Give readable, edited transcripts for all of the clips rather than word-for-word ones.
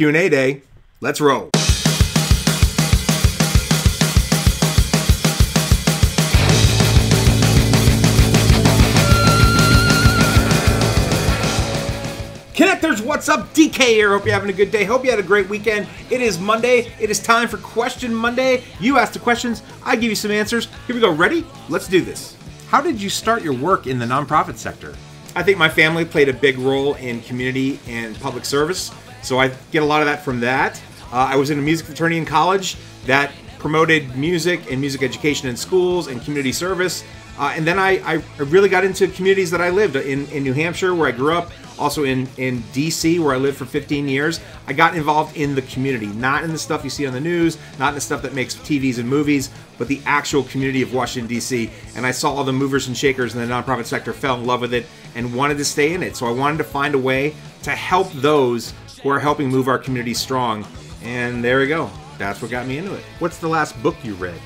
Q&A day. Let's roll. Connectors, what's up? DK here. Hope you're having a good day. Hope you had a great weekend. It is Monday. It is time for Question Monday. You ask the questions, I give you some answers. Here we go. Ready? Let's do this. How did you start your work in the nonprofit sector? I think my family played a big role in community and public service, so I get a lot of that from that. I was in a music fraternity in college that promoted music and music education in schools and community service. And then I really got into communities that I lived in New Hampshire, where I grew up. Also in DC, where I lived for 15 years, I got involved in the community, not in the stuff you see on the news, not in the stuff that makes TVs and movies, but the actual community of Washington, DC. And I saw all the movers and shakers in the nonprofit sector, fell in love with it, and wanted to stay in it. So I wanted to find a way to help those who are helping move our community strong. And there we go. That's what got me into it. What's the last book you read?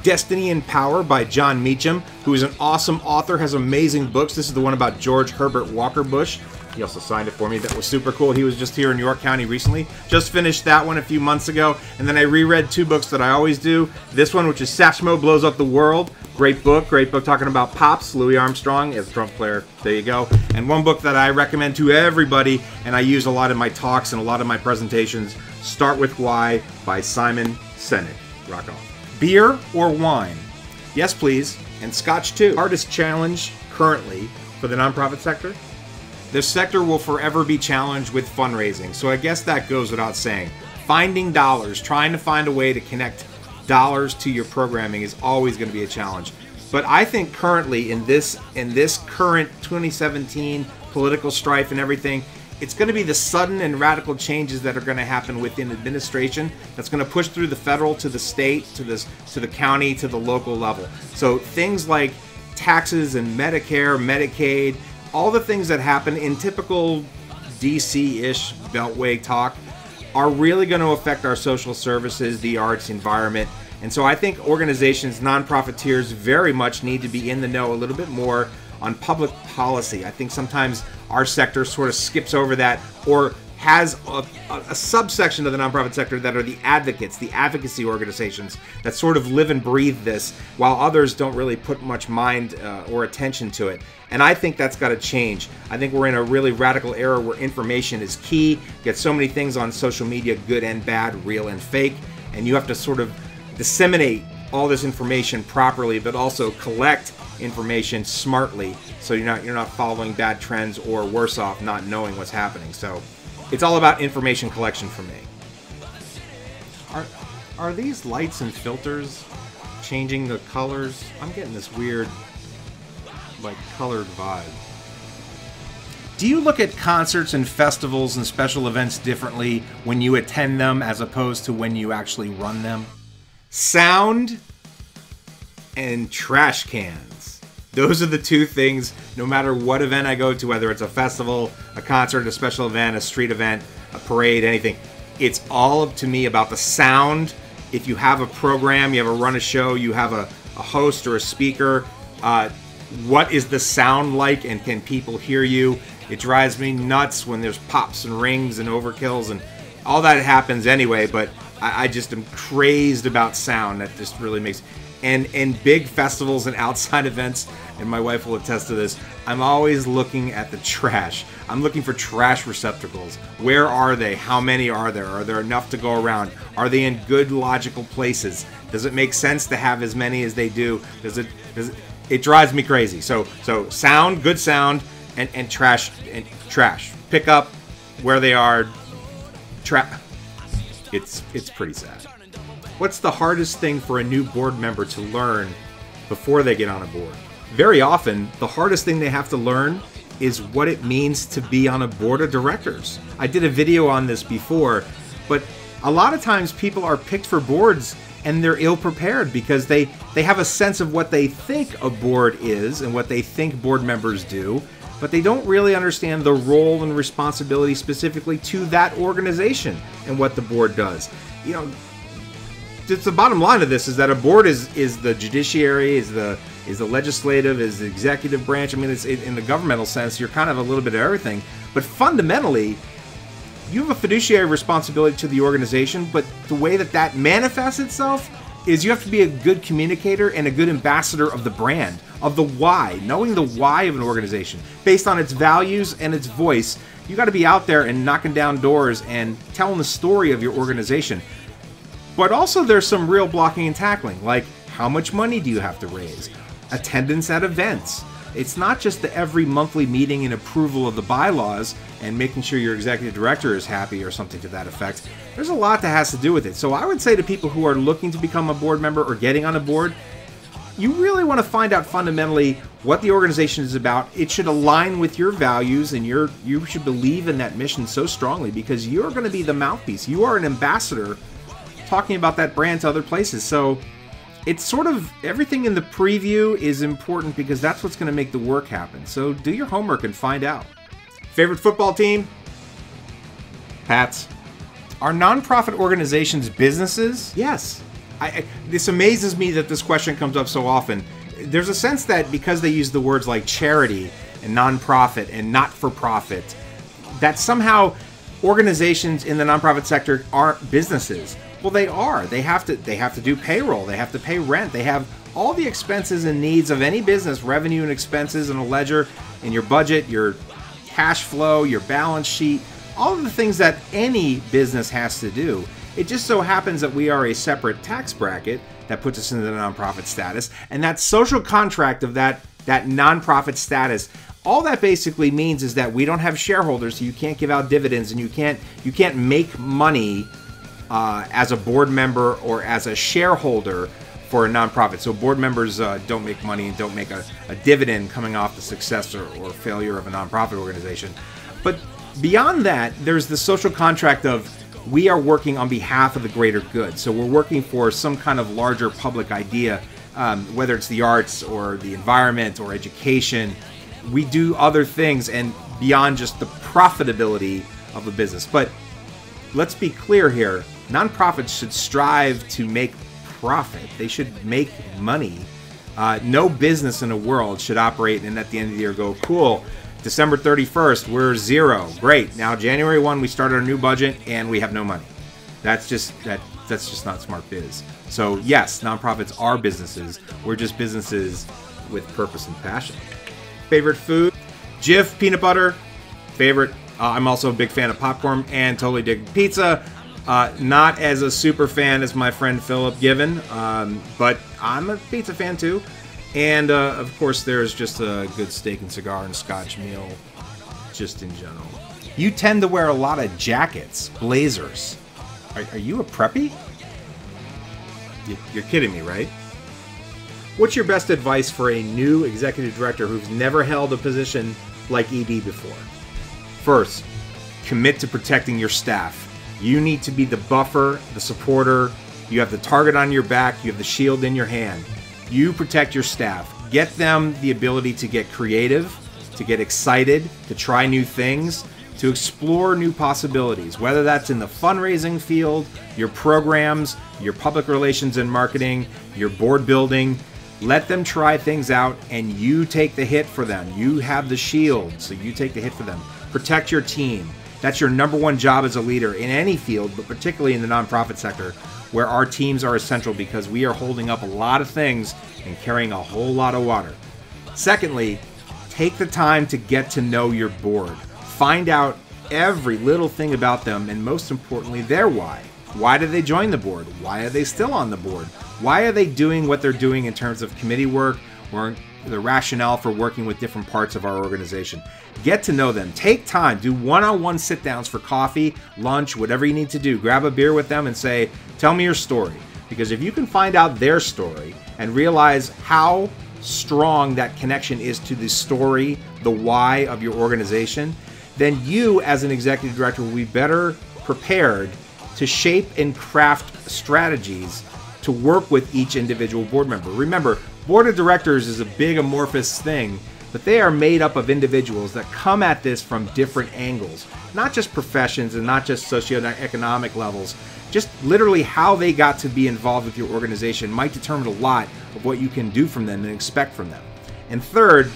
Destiny and Power by John Meacham, who is an awesome author, has amazing books. This is the one about George Herbert Walker Bush. He also signed it for me. That was super cool. He was just here in York County recently. Just finished that one a few months ago. And then I reread two books that I always do. This one, which is Satchmo Blows Up the World. Great book talking about Pops, Louis Armstrong as a trumpet player. There you go. And one book that I recommend to everybody, and I use a lot in my talks and a lot of my presentations, Start With Why by Simon Sinek. Rock on. Beer or wine? Yes, please. And scotch too. Hardest challenge currently for the nonprofit sector? This sector will forever be challenged with fundraising, so I guess that goes without saying. Finding dollars, trying to find a way to connect dollars to your programming is always going to be a challenge. But I think currently in this current 2017 political strife and everything, it's going to be the sudden and radical changes that are going to happen within administration that's going to push through the federal to the state to the county to the local level. So things like taxes and Medicare, Medicaid, all the things that happen in typical DC-ish Beltway talk are really going to affect our social services, the arts, environment. And so I think organizations, nonprofiteers very much need to be in the know a little bit more on public policy. I think sometimes our sector sort of skips over that or has a subsection of the nonprofit sector that are the advocates, the advocacy organizations that sort of live and breathe this, while others don't really put much mind or attention to it. And I think that's got to change. I think we're in a really radical era where information is key. You get so many things on social media, good and bad, real and fake, and you have to sort of disseminate all this information properly, but also collect information smartly, so you're not following bad trends or worse off not knowing what's happening. So it's all about information collection for me. Are these lights and filters changing the colors? I'm getting this weird, like, colored vibe. Do you look at concerts and festivals and special events differently when you attend them as opposed to when you actually run them? Sound and trash cans. Those are the two things, no matter what event I go to, whether it's a festival, a concert, a special event, a street event, a parade, anything. It's all up to me about the sound. If you have a program, you have run a show, you have a host or a speaker, what is the sound like and can people hear you? It drives me nuts when there's pops and rings and overkills and all that happens anyway, but I just am crazed about sound. That just really makes... And big festivals and outside events, and my wife will attest to this, I'm always looking at the trash. I'm looking for trash receptacles. Where are they? How many are there? Are there enough to go around? Are they in good logical places? Does it make sense to have as many as they do? It drives me crazy. So sound, good sound, and trash. Pick up where they are. It's pretty sad. What's the hardest thing for a new board member to learn before they get on a board? Very often, the hardest thing they have to learn is what it means to be on a board of directors. I did a video on this before, but a lot of times people are picked for boards and they're ill-prepared because they have a sense of what they think a board is and what they think board members do, but they don't really understand the role and responsibility specifically to that organization and what the board does. You know, it's the bottom line of this is that a board is the judiciary, is the legislative, is the executive branch. I mean, it's in the governmental sense, you're kind of a little bit of everything. But fundamentally, you have a fiduciary responsibility to the organization, but the way that that manifests itself is you have to be a good communicator and a good ambassador of the brand, of the why, knowing the why of an organization based on its values and its voice. You got to be out there and knocking down doors and telling the story of your organization. But also there's some real blocking and tackling, like how much money do you have to raise? Attendance at events. It's not just the every monthly meeting and approval of the bylaws and making sure your executive director is happy or something to that effect. There's a lot that has to do with it. So I would say to people who are looking to become a board member or getting on a board, you really want to find out fundamentally what the organization is about. It should align with your values, and you should believe in that mission so strongly, because you're going to be the mouthpiece. You are an ambassador talking about that brand to other places. So it's sort of everything in the preview is important, because that's what's going to make the work happen. So do your homework and find out. Favorite football team? Pats. Are nonprofit organizations businesses? Yes. This amazes me that this question comes up so often. There's a sense that because they use the words like charity and nonprofit and not-for-profit, that somehow organizations in the nonprofit sector aren't businesses. Well, they are. They have to do payroll. They have to pay rent. They have all the expenses and needs of any business, revenue and expenses in a ledger, in your budget, your cash flow, your balance sheet, all of the things that any business has to do. It just so happens that we are a separate tax bracket that puts us into the nonprofit status, and that social contract of that nonprofit status, all that basically means is that we don't have shareholders, so you can't give out dividends, and you can't make money as a board member or as a shareholder for a nonprofit. So board members don't make money and don't make a dividend coming off the success or failure of a nonprofit organization. But beyond that, there's the social contract of we are working on behalf of the greater good. So we're working for some kind of larger public idea, whether it's the arts or the environment or education. We do other things and beyond just the profitability of a business. But let's be clear here. Nonprofits should strive to make profit. They should make money. No business in the world should operate and at the end of the year go, cool, December 31st, we're zero. Great. Now January 1, we started our new budget and we have no money. That's just not smart biz. So yes, nonprofits are businesses. We're just businesses with purpose and passion. Favorite food? Jif peanut butter. Favorite. I'm also a big fan of popcorn and totally dig pizza. Not as a super fan as my friend Philip Given, but I'm a pizza fan too. And of course, there's just a good steak and cigar and scotch meal, just in general. You tend to wear a lot of jackets, blazers. Are you a preppie? You're kidding me, right? What's your best advice for a new executive director who's never held a position like ED before? First, commit to protecting your staff. You need to be the buffer, the supporter. You have the target on your back. You have the shield in your hand. You protect your staff. Get them the ability to get creative, to get excited, to try new things, to explore new possibilities, whether that's in the fundraising field, your programs, your public relations and marketing, your board building. Let them try things out and you take the hit for them. You have the shield, so you take the hit for them. Protect your team. That's your number one job as a leader in any field, but particularly in the nonprofit sector, where our teams are essential because we are holding up a lot of things and carrying a whole lot of water. Secondly, take the time to get to know your board. Find out every little thing about them, and most importantly, their why. Why did they join the board? Why are they still on the board? Why are they doing what they're doing in terms of committee work or the rationale for working with different parts of our organization? Get to know them. Take time. Do one-on-one sit-downs for coffee, lunch, whatever you need to do. Grab a beer with them and say, tell me your story. Because if you can find out their story and realize how strong that connection is to the story, the why of your organization, then you as an executive director will be better prepared to shape and craft strategies to work with each individual board member. Remember, board of directors is a big amorphous thing, but they are made up of individuals that come at this from different angles, not just professions and not just socioeconomic levels. Just literally how they got to be involved with your organization might determine a lot of what you can do from them and expect from them. And third,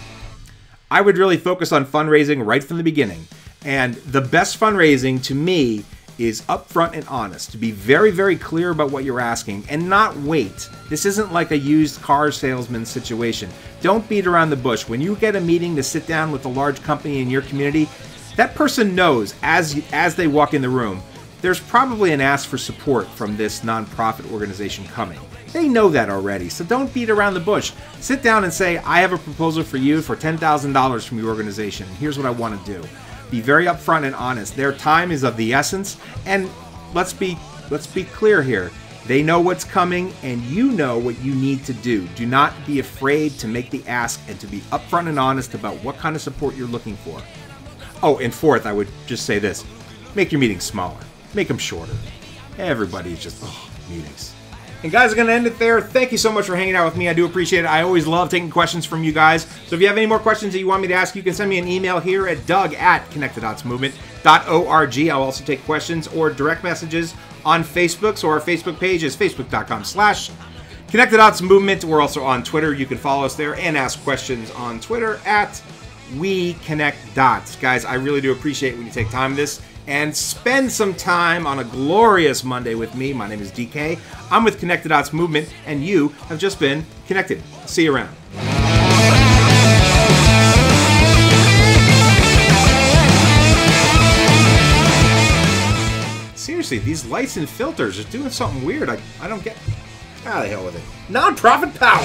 I would really focus on fundraising right from the beginning. And the best fundraising to me is upfront and honest, to be very, very clear about what you're asking and not wait. This isn't like a used car salesman situation. Don't beat around the bush. When you get a meeting to sit down with a large company in your community, that person knows as they walk in the room, there's probably an ask for support from this nonprofit organization coming. They know that already, so don't beat around the bush. Sit down and say, I have a proposal for you for $10,000 from your organization. Here's what I want to do. Be very upfront and honest. Their time is of the essence, and let's be clear here. They know what's coming, and you know what you need to do. Do not be afraid to make the ask and to be upfront and honest about what kind of support you're looking for. Oh, and fourth, I would just say this. Make your meetings smaller. Make them shorter. Everybody's just, meetings. And guys, I'm going to end it there. Thank you so much for hanging out with me. I do appreciate it. I always love taking questions from you guys. So if you have any more questions that you want me to ask, you can send me an email here at doug@connectthedotsmovement.org. I'll also take questions or direct messages on Facebook. So our Facebook page is facebook.com/connectthedotsmovement. We're also on Twitter. You can follow us there and ask questions on Twitter at WeConnectDots. Guys, I really do appreciate when you take time to this and spend some time on a glorious Monday with me. My name is DK. I'm with Connect the Dots Movement, and you have just been connected. See you around. Seriously, these lights and filters are doing something weird. I don't get... the hell with it. Nonprofit power!